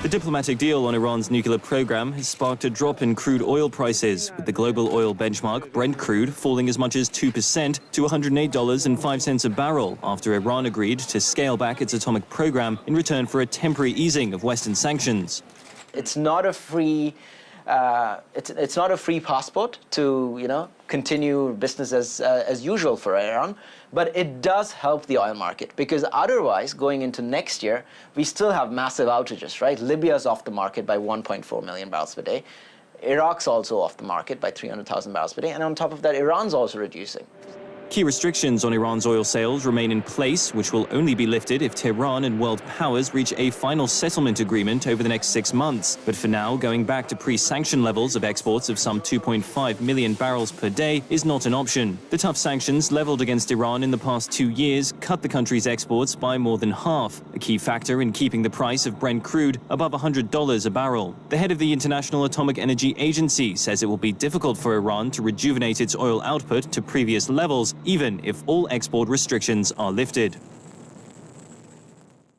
The diplomatic deal on Iran's nuclear program has sparked a drop in crude oil prices, with the global oil benchmark, Brent crude, falling as much as 2% to $108.05 a barrel after Iran agreed to scale back its atomic program in return for a temporary easing of Western sanctions. It's not a free it's not a free passport to, continue business as usual for Iran, but it does help the oil market, because otherwise, going into next year, we still have massive outages, right? Libya's off the market by 1.4 million barrels per day. Iraq's also off the market by 300,000 barrels per day, and on top of that, Iran's also reducing. Key restrictions on Iran's oil sales remain in place, which will only be lifted if Tehran and world powers reach a final settlement agreement over the next 6 months. But for now, going back to pre-sanction levels of exports of some 2.5 million barrels per day is not an option. The tough sanctions leveled against Iran in the past 2 years cut the country's exports by more than half, a key factor in keeping the price of Brent crude above $100 a barrel. The head of the International Atomic Energy Agency says it will be difficult for Iran to rejuvenate its oil output to previous levels, even if all export restrictions are lifted.